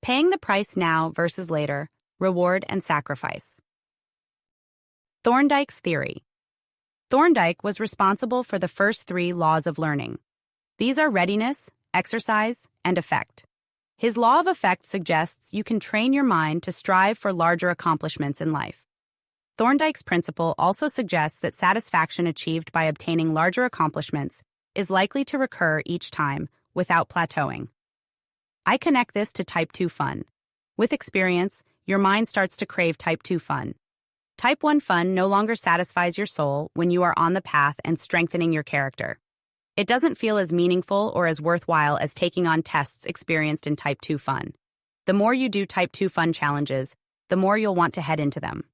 Paying the price now versus later, reward and sacrifice. Thorndike's theory. Thorndike was responsible for the first 3 laws of learning. These are readiness, exercise, and effect. His law of effect suggests you can train your mind to strive for larger accomplishments in life. Thorndike's principle also suggests that satisfaction achieved by obtaining larger accomplishments is likely to recur each time without plateauing. I connect this to Type 2 fun. With experience, your mind starts to crave Type 2 fun. Type 1 fun no longer satisfies your soul when you are on the path and strengthening your character. It doesn't feel as meaningful or as worthwhile as taking on tests experienced in Type 2 fun. The more you do Type 2 fun challenges, the more you'll want to head into them.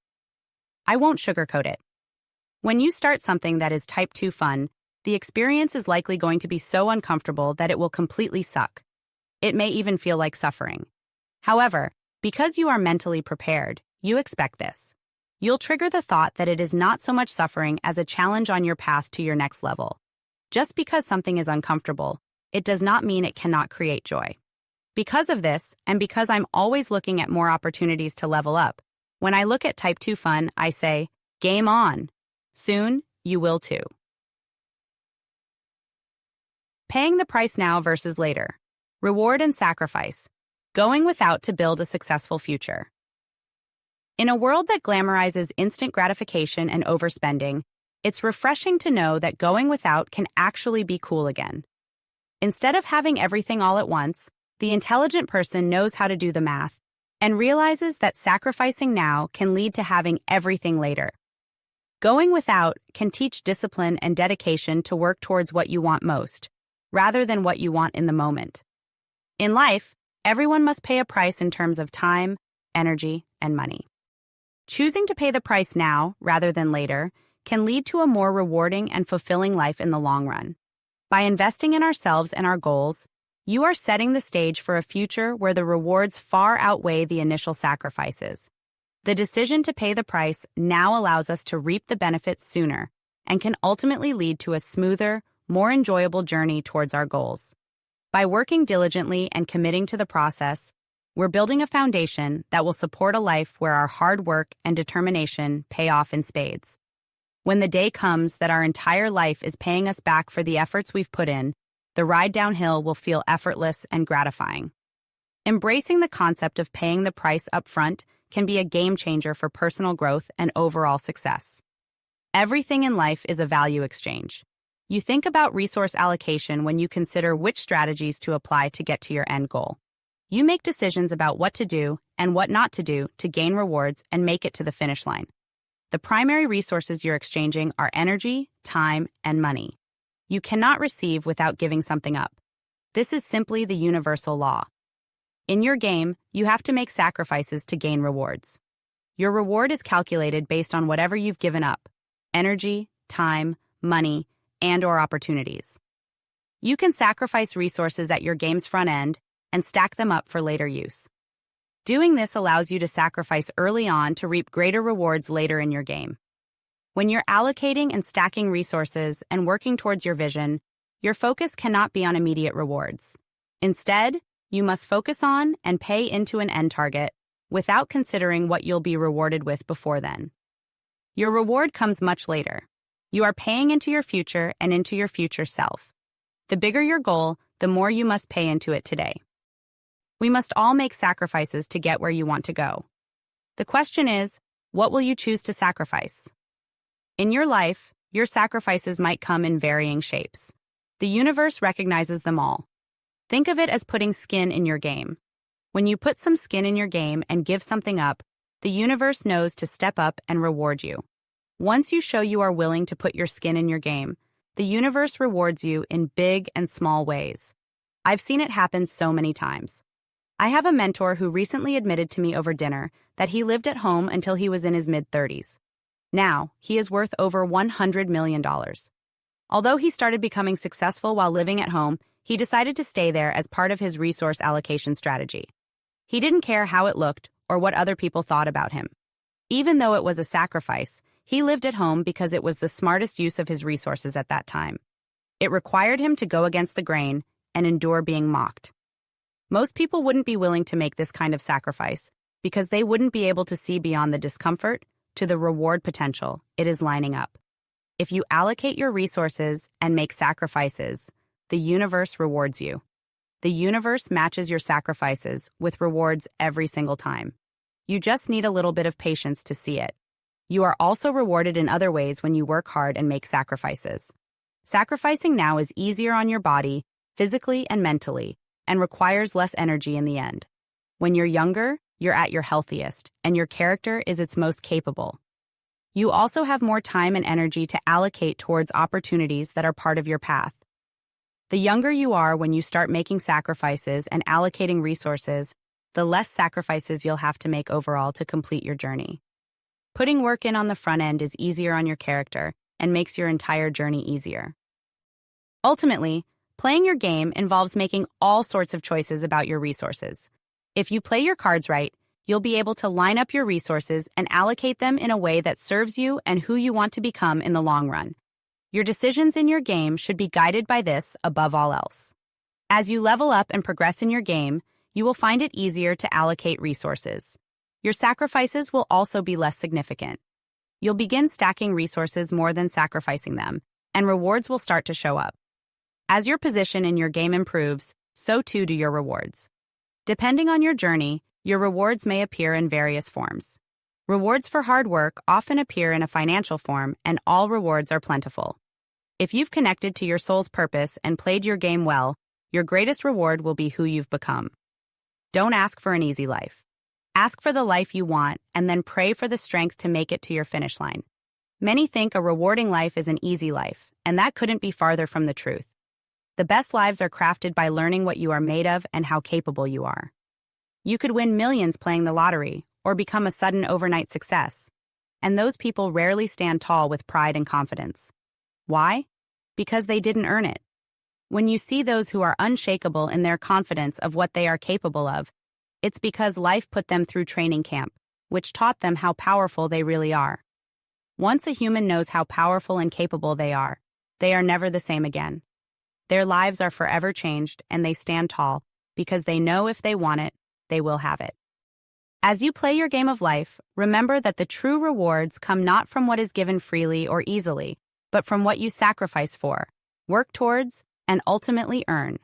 I won't sugarcoat it. When you start something that is Type 2 fun, the experience is likely going to be so uncomfortable that it will completely suck. It may even feel like suffering. However, because you are mentally prepared, you expect this. You'll trigger the thought that it is not so much suffering as a challenge on your path to your next level. Just because something is uncomfortable, it does not mean it cannot create joy. Because of this, and because I'm always looking at more opportunities to level up, when I look at Type 2 fun, I say, game on. Soon, you will too. Paying the price now versus later. Reward and sacrifice. Going without to build a successful future. In a world that glamorizes instant gratification and overspending, it's refreshing to know that going without can actually be cool again. Instead of having everything all at once, the intelligent person knows how to do the math and realizes that sacrificing now can lead to having everything later. Going without can teach discipline and dedication to work towards what you want most, rather than what you want in the moment. In life, everyone must pay a price in terms of time, energy, and money. Choosing to pay the price now, rather than later, can lead to a more rewarding and fulfilling life in the long run. By investing in ourselves and our goals, you are setting the stage for a future where the rewards far outweigh the initial sacrifices. The decision to pay the price now allows us to reap the benefits sooner and can ultimately lead to a smoother, more enjoyable journey towards our goals. By working diligently and committing to the process, we're building a foundation that will support a life where our hard work and determination pay off in spades. When the day comes that our entire life is paying us back for the efforts we've put in, the ride downhill will feel effortless and gratifying. Embracing the concept of paying the price up front can be a game changer for personal growth and overall success. Everything in life is a value exchange. You think about resource allocation when you consider which strategies to apply to get to your end goal. You make decisions about what to do and what not to do to gain rewards and make it to the finish line. The primary resources you're exchanging are energy, time, and money. You cannot receive without giving something up. This is simply the universal law. In your game, you have to make sacrifices to gain rewards. Your reward is calculated based on whatever you've given up: energy, time, money, and/or opportunities. You can sacrifice resources at your game's front end and stack them up for later use. Doing this allows you to sacrifice early on to reap greater rewards later in your game. When you're allocating and stacking resources and working towards your vision, your focus cannot be on immediate rewards. Instead, you must focus on and pay into an end target without considering what you'll be rewarded with before then. Your reward comes much later. You are paying into your future and into your future self. The bigger your goal, the more you must pay into it today. We must all make sacrifices to get where you want to go. The question is, what will you choose to sacrifice? In your life, your sacrifices might come in varying shapes. The universe recognizes them all. Think of it as putting skin in your game. When you put some skin in your game and give something up, the universe knows to step up and reward you. Once you show you are willing to put your skin in your game, the universe rewards you in big and small ways. I've seen it happen so many times. I have a mentor who recently admitted to me over dinner that he lived at home until he was in his mid-30s. Now, he is worth over $100 million. Although he started becoming successful while living at home, he decided to stay there as part of his resource allocation strategy. He didn't care how it looked or what other people thought about him. Even though it was a sacrifice, he lived at home because it was the smartest use of his resources at that time. It required him to go against the grain and endure being mocked. Most people wouldn't be willing to make this kind of sacrifice because they wouldn't be able to see beyond the discomfort to the reward potential it is lining up. If you allocate your resources and make sacrifices, the universe rewards you. The universe matches your sacrifices with rewards every single time. You just need a little bit of patience to see it. You are also rewarded in other ways when you work hard and make sacrifices. Sacrificing now is easier on your body, physically and mentally, and requires less energy in the end. When you're younger, you're at your healthiest, and your character is its most capable. You also have more time and energy to allocate towards opportunities that are part of your path. The younger you are when you start making sacrifices and allocating resources, the less sacrifices you'll have to make overall to complete your journey. Putting work in on the front end is easier on your character and makes your entire journey easier. Ultimately, playing your game involves making all sorts of choices about your resources. If you play your cards right, you'll be able to line up your resources and allocate them in a way that serves you and who you want to become in the long run. Your decisions in your game should be guided by this above all else. As you level up and progress in your game, you will find it easier to allocate resources. Your sacrifices will also be less significant. You'll begin stacking resources more than sacrificing them, and rewards will start to show up. As your position in your game improves, so too do your rewards. Depending on your journey, your rewards may appear in various forms. Rewards for hard work often appear in a financial form, and all rewards are plentiful. If you've connected to your soul's purpose and played your game well, your greatest reward will be who you've become. Don't ask for an easy life. Ask for the life you want, and then pray for the strength to make it to your finish line. Many think a rewarding life is an easy life, and that couldn't be farther from the truth. The best lives are crafted by learning what you are made of and how capable you are. You could win millions playing the lottery, or become a sudden overnight success. And those people rarely stand tall with pride and confidence. Why? Because they didn't earn it. When you see those who are unshakable in their confidence of what they are capable of, it's because life put them through training camp, which taught them how powerful they really are. Once a human knows how powerful and capable they are never the same again. Their lives are forever changed, and they stand tall because they know if they want it, they will have it. As you play your game of life, remember that the true rewards come not from what is given freely or easily, but from what you sacrifice for, work towards, and ultimately earn.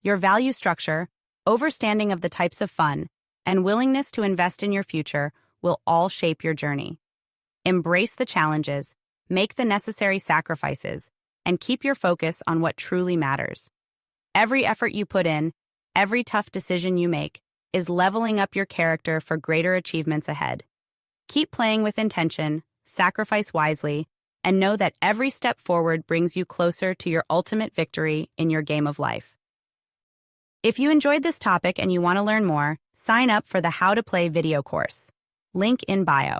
Your value structure, understanding of the types of fun, and willingness to invest in your future will all shape your journey. Embrace the challenges, make the necessary sacrifices, and keep your focus on what truly matters. Every effort you put in, every tough decision you make, is leveling up your character for greater achievements ahead. Keep playing with intention, sacrifice wisely, and know that every step forward brings you closer to your ultimate victory in your game of life. If you enjoyed this topic and you want to learn more, sign up for the How to Play video course. Link in bio.